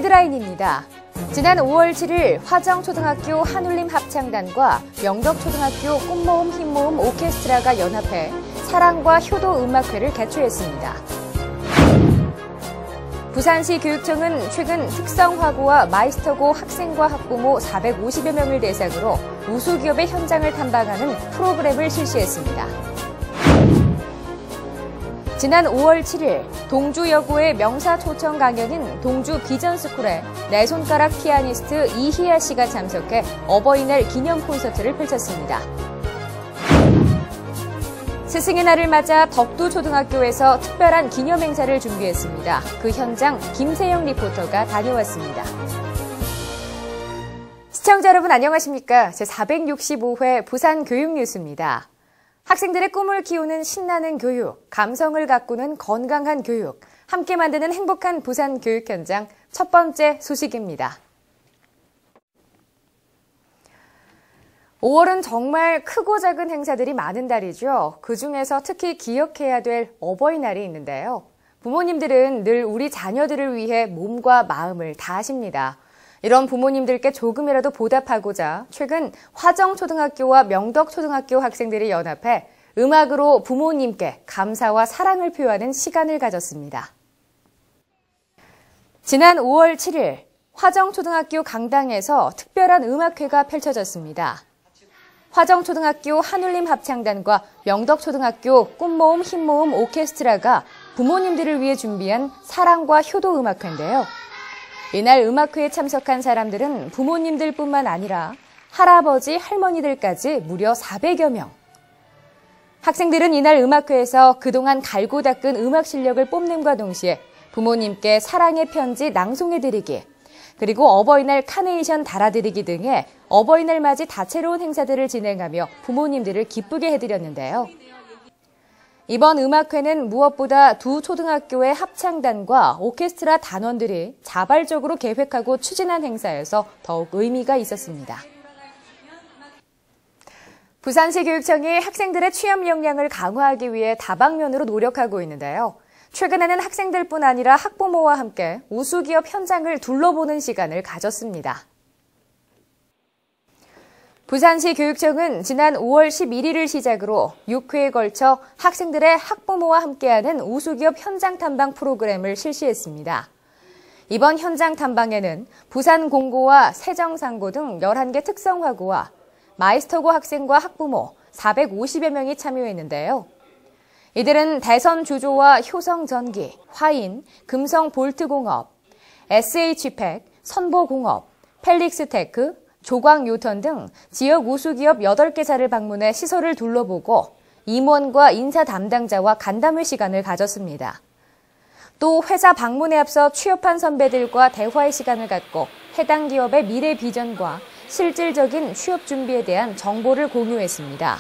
헤드라인입니다. 지난 5월 7일 화정초등학교 한울림 합창단과 명덕초등학교 꽃모음 흰모음 오케스트라가 연합해 사랑과 효도 음악회를 개최했습니다. 부산시 교육청은 최근 특성화고와 마이스터고 학생과 학부모 450여 명을 대상으로 우수기업의 현장을 탐방하는 프로그램을 실시했습니다. 지난 5월 7일 동주여고의 명사초청 강연인 동주 비전스쿨에 네 손가락 피아니스트 이희아 씨가 참석해 어버이날 기념 콘서트를 펼쳤습니다. 스승의 날을 맞아 덕두초등학교에서 특별한 기념 행사를 준비했습니다. 그 현장 김세영 리포터가 다녀왔습니다. 시청자 여러분 안녕하십니까? 제465회 부산교육뉴스입니다. 학생들의 꿈을 키우는 신나는 교육, 감성을 가꾸는 건강한 교육, 함께 만드는 행복한 부산 교육 현장 첫 번째 소식입니다. 5월은 정말 크고 작은 행사들이 많은 달이죠. 그중에서 특히 기억해야 될 어버이날이 있는데요. 부모님들은 늘 우리 자녀들을 위해 몸과 마음을 다하십니다. 이런 부모님들께 조금이라도 보답하고자 최근 화정초등학교와 명덕초등학교 학생들이 연합해 음악으로 부모님께 감사와 사랑을 표하는 시간을 가졌습니다. 지난 5월 7일 화정초등학교 강당에서 특별한 음악회가 펼쳐졌습니다. 화정초등학교 한울림 합창단과 명덕초등학교 꽃모음 흰모음 오케스트라가 부모님들을 위해 준비한 사랑과 효도 음악회인데요. 이날 음악회에 참석한 사람들은 부모님들뿐만 아니라 할아버지, 할머니들까지 무려 400여 명. 학생들은 이날 음악회에서 그동안 갈고 닦은 음악 실력을 뽐냄과 동시에 부모님께 사랑의 편지 낭송해드리기, 그리고 어버이날 카네이션 달아드리기 등의 어버이날 맞이 다채로운 행사들을 진행하며 부모님들을 기쁘게 해드렸는데요. 이번 음악회는 무엇보다 두 초등학교의 합창단과 오케스트라 단원들이 자발적으로 계획하고 추진한 행사여서 더욱 의미가 있었습니다. 부산시 교육청이 학생들의 취업 역량을 강화하기 위해 다방면으로 노력하고 있는데요. 최근에는 학생들뿐 아니라 학부모와 함께 우수기업 현장을 둘러보는 시간을 가졌습니다. 부산시 교육청은 지난 5월 11일을 시작으로 6회에 걸쳐 학생들의 학부모와 함께하는 우수기업 현장 탐방 프로그램을 실시했습니다. 이번 현장 탐방에는 부산공고와 세정상고 등 11개 특성화고와 마이스터고 학생과 학부모 450여 명이 참여했는데요. 이들은 대선주조와 효성전기, 화인, 금성볼트공업, SH팩, 선보공업, 펠릭스테크, 조광요턴 등 지역 우수기업 8개사를 방문해 시설을 둘러보고 임원과 인사 담당자와 간담회 시간을 가졌습니다. 또 회사 방문에 앞서 취업한 선배들과 대화의 시간을 갖고 해당 기업의 미래 비전과 실질적인 취업 준비에 대한 정보를 공유했습니다.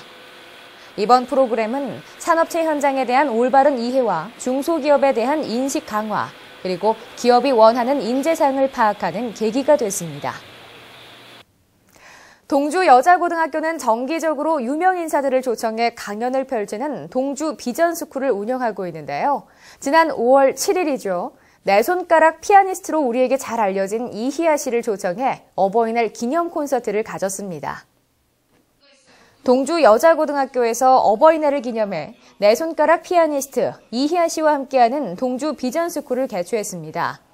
이번 프로그램은 산업체 현장에 대한 올바른 이해와 중소기업에 대한 인식 강화, 그리고 기업이 원하는 인재상을 파악하는 계기가 됐습니다. 동주여자고등학교는 정기적으로 유명 인사들을 초청해 강연을 펼치는 동주 비전스쿨을 운영하고 있는데요. 지난 5월 7일이죠. 네 손가락 피아니스트로 우리에게 잘 알려진 이희아 씨를 초청해 어버이날 기념 콘서트를 가졌습니다. 동주여자고등학교에서 어버이날을 기념해 네 손가락 피아니스트 이희아 씨와 함께하는 동주 비전스쿨을 개최했습니다.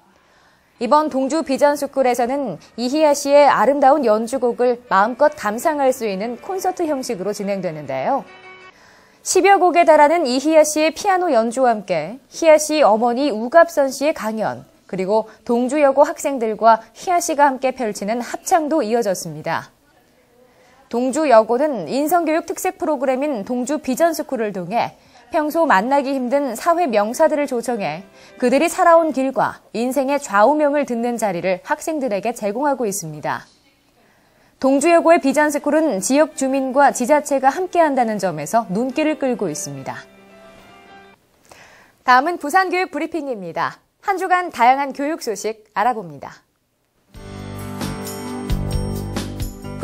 이번 동주 비전스쿨에서는 이희아 씨의 아름다운 연주곡을 마음껏 감상할 수 있는 콘서트 형식으로 진행되는데요. 10여 곡에 달하는 이희아 씨의 피아노 연주와 함께 희아 씨 어머니 우갑선 씨의 강연, 그리고 동주여고 학생들과 희아 씨가 함께 펼치는 합창도 이어졌습니다. 동주여고는 인성교육 특색 프로그램인 동주 비전스쿨을 통해 평소 만나기 힘든 사회 명사들을 초청해 그들이 살아온 길과 인생의 좌우명을 듣는 자리를 학생들에게 제공하고 있습니다. 동주여고의 비전스쿨은 지역 주민과 지자체가 함께한다는 점에서 눈길을 끌고 있습니다. 다음은 부산교육 브리핑입니다. 한 주간 다양한 교육 소식 알아봅니다.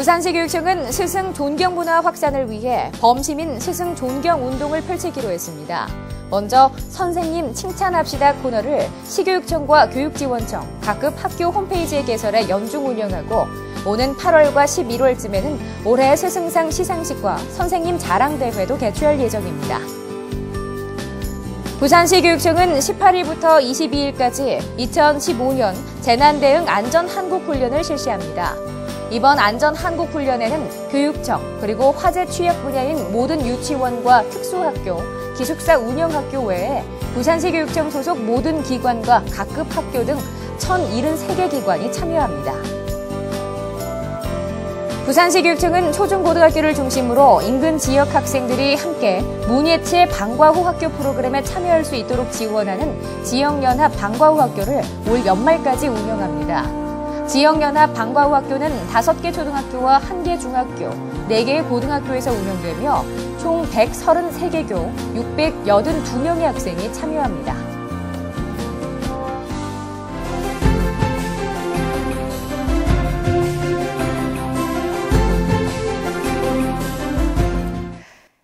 부산시 교육청은 스승 존경 문화 확산을 위해 범시민 스승 존경 운동을 펼치기로 했습니다. 먼저 선생님 칭찬합시다 코너를 시교육청과 교육지원청, 각급 학교 홈페이지에 개설해 연중 운영하고 오는 8월과 11월쯤에는 올해 스승상 시상식과 선생님 자랑대회도 개최할 예정입니다. 부산시 교육청은 18일부터 22일까지 2015년 재난대응 안전한국훈련을 실시합니다. 이번 안전한국훈련에는 교육청 그리고 화재 취약 분야인 모든 유치원과 특수학교, 기숙사 운영학교 외에 부산시 교육청 소속 모든 기관과 각급 학교 등 1,073개 기관이 참여합니다. 부산시 교육청은 초중고등학교를 중심으로 인근 지역 학생들이 함께 문예치의 방과후 학교 프로그램에 참여할 수 있도록 지원하는 지역연합 방과후 학교를 올 연말까지 운영합니다. 지역연합 방과후 학교는 5개 초등학교와 1개 중학교, 4개의 고등학교에서 운영되며 총 133개 교, 682명의 학생이 참여합니다.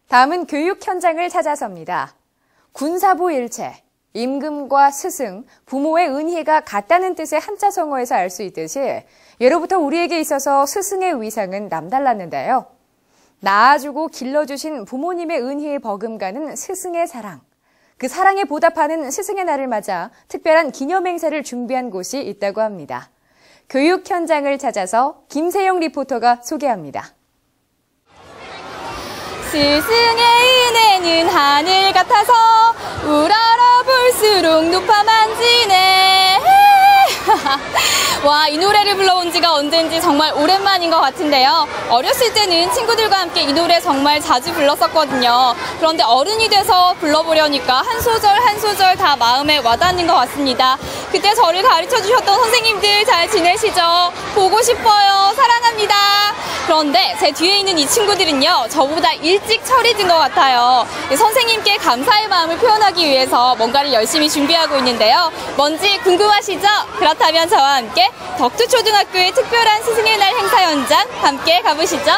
다음은 교육 현장을 찾아섭니다. 군사부 일체, 임금과 스승, 부모의 은혜가 같다는 뜻의 한자성어에서 알 수 있듯이 예로부터 우리에게 있어서 스승의 위상은 남달랐는데요. 낳아주고 길러주신 부모님의 은혜에 버금가는 스승의 사랑. 그 사랑에 보답하는 스승의 날을 맞아 특별한 기념행사를 준비한 곳이 있다고 합니다. 교육 현장을 찾아서 김세영 리포터가 소개합니다. 스승의 은혜는 하늘 같아서 우러러 볼수록 높아 만지네. 와, 이 노래를 불러온 지가 언젠지 정말 오랜만인 것 같은데요. 어렸을 때는 친구들과 함께 이 노래 정말 자주 불렀었거든요. 그런데 어른이 돼서 불러보려니까 한 소절 한 소절 다 마음에 와닿는 것 같습니다. 그때 저를 가르쳐 주셨던 선생님들 잘 지내시죠? 보고 싶어요. 사랑합니다. 그런데 제 뒤에 있는 이 친구들은요, 저보다 일찍 철이 든 것 같아요. 선생님께 감사의 마음을 표현하기 위해서 뭔가를 열심히 준비하고 있는데요. 뭔지 궁금하시죠? 그렇다면 저와 함께 덕두초등학교의 특별한 스승의 날 행사 현장 함께 가보시죠.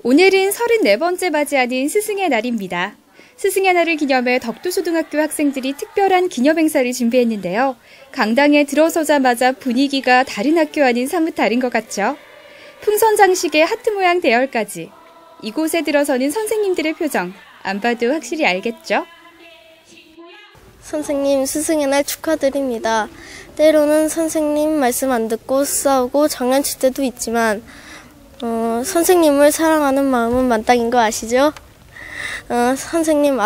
오늘은 34번째 맞이하는 스승의 날입니다. 스승의 날을 기념해 덕두초등학교 학생들이 특별한 기념행사를 준비했는데요. 강당에 들어서자마자 분위기가 다른 학교와는 사뭇 다른 것 같죠? 풍선 장식에 하트 모양 대열까지. 이곳에 들어서는 선생님들의 표정, 안 봐도 확실히 알겠죠? 선생님, 스승의 날 축하드립니다. 때로는 선생님 말씀 안 듣고 싸우고 장난칠 때도 있지만 선생님을 사랑하는 마음은 만땅인 거 아시죠? 선생님,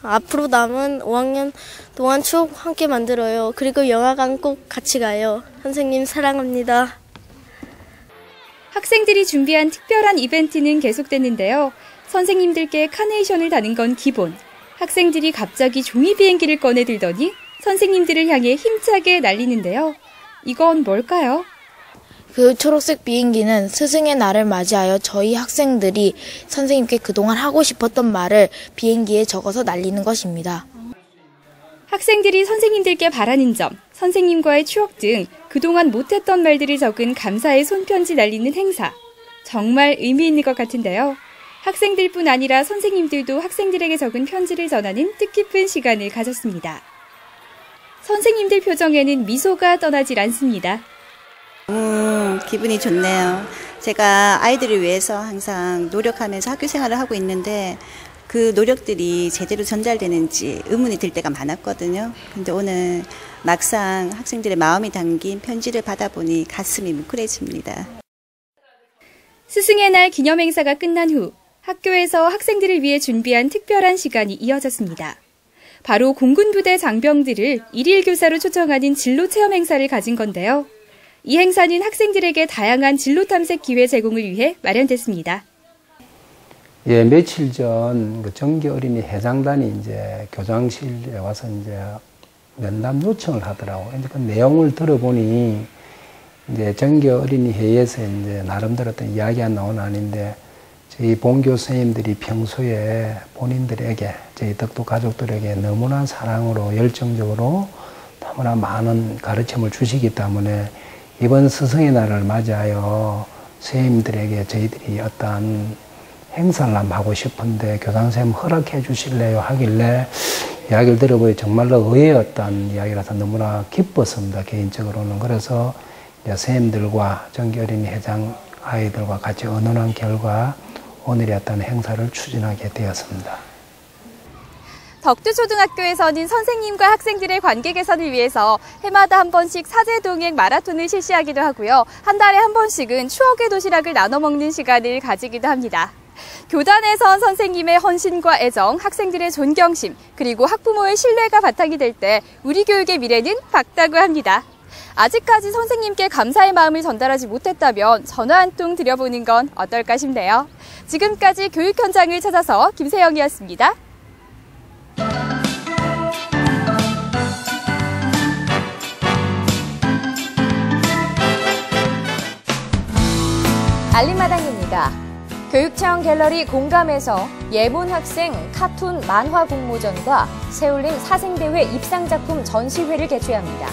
앞으로 남은 5학년 동안 추억 함께 만들어요. 그리고 영화관 꼭 같이 가요. 선생님 사랑합니다. 학생들이 준비한 특별한 이벤트는 계속됐는데요. 선생님들께 카네이션을 다는 건 기본. 학생들이 갑자기 종이 비행기를 꺼내들더니 선생님들을 향해 힘차게 날리는데요. 이건 뭘까요? 그 초록색 비행기는 스승의 날을 맞이하여 저희 학생들이 선생님께 그동안 하고 싶었던 말을 비행기에 적어서 날리는 것입니다. 학생들이 선생님들께 바라는 점, 선생님과의 추억 등 그동안 못했던 말들을 적은 감사의 손편지 날리는 행사. 정말 의미 있는 것 같은데요. 학생들뿐 아니라 선생님들도 학생들에게 적은 편지를 전하는 뜻깊은 시간을 가졌습니다. 선생님들 표정에는 미소가 떠나질 않습니다. 기분이 좋네요. 제가 아이들을 위해서 항상 노력하면서 학교 생활을 하고 있는데 그 노력들이 제대로 전달되는지 의문이 들 때가 많았거든요. 근데 오늘 막상 학생들의 마음이 담긴 편지를 받아보니 가슴이 뭉클해집니다. 스승의 날 기념행사가 끝난 후 학교에서 학생들을 위해 준비한 특별한 시간이 이어졌습니다. 바로 공군부대 장병들을 일일 교사로 초청하는 진로 체험 행사를 가진 건데요. 이 행사는 학생들에게 다양한 진로 탐색 기회 제공을 위해 마련됐습니다. 예, 며칠 전 정기 어린이 회장단이 이제 교장실에 와서 이제 면담 요청을 하더라고요. 이제 그 내용을 들어보니 이제 정기 어린이 회의에서 이제 나름대로 어떤 이야기가 나온 아닌데 저희 본교 선생님들이 평소에 본인들에게 저희 덕두 가족들에게 너무나 사랑으로 열정적으로 너무나 많은 가르침을 주시기 때문에 이번 스승의 날을 맞이하여 선생님들에게 저희들이 어떠한 행사를 한번 하고 싶은데 교장선생님 허락해 주실래요? 하길래 이야기를 들어보니 정말로 의외였던 이야기라서 너무나 기뻤습니다. 개인적으로는. 그래서 이제 선생님들과 정기어린이 회장 아이들과 같이 의논한 결과 오늘의 어떤 행사를 추진하게 되었습니다. 덕두초등학교에서는 선생님과 학생들의 관계 개선을 위해서 해마다 한 번씩 사제동행 마라톤을 실시하기도 하고요. 한 달에 한 번씩은 추억의 도시락을 나눠 먹는 시간을 가지기도 합니다. 교단에선 선생님의 헌신과 애정, 학생들의 존경심, 그리고 학부모의 신뢰가 바탕이 될 때 우리 교육의 미래는 밝다고 합니다. 아직까지 선생님께 감사의 마음을 전달하지 못했다면 전화 한 통 드려보는 건 어떨까 싶네요. 지금까지 교육 현장을 찾아서 김세영이었습니다. 알림마당입니다. 교육청 갤러리 공감에서 예본 학생 카툰 만화 공모전과 새울림 사생대회 입상작품 전시회를 개최합니다.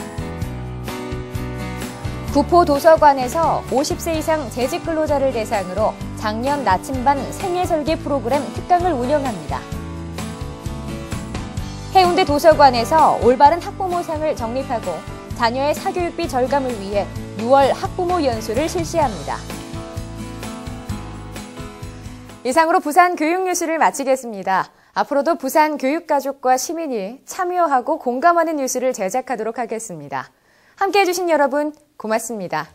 구포도서관에서 50세 이상 재직 근로자를 대상으로 작년 나침반 생애설계 프로그램 특강을 운영합니다. 해운대 도서관에서 올바른 학부모상을 정립하고 자녀의 사교육비 절감을 위해 6월 학부모 연수를 실시합니다. 이상으로 부산 교육뉴스를 마치겠습니다. 앞으로도 부산 교육가족과 시민이 참여하고 공감하는 뉴스를 제작하도록 하겠습니다. 함께해 주신 여러분 고맙습니다.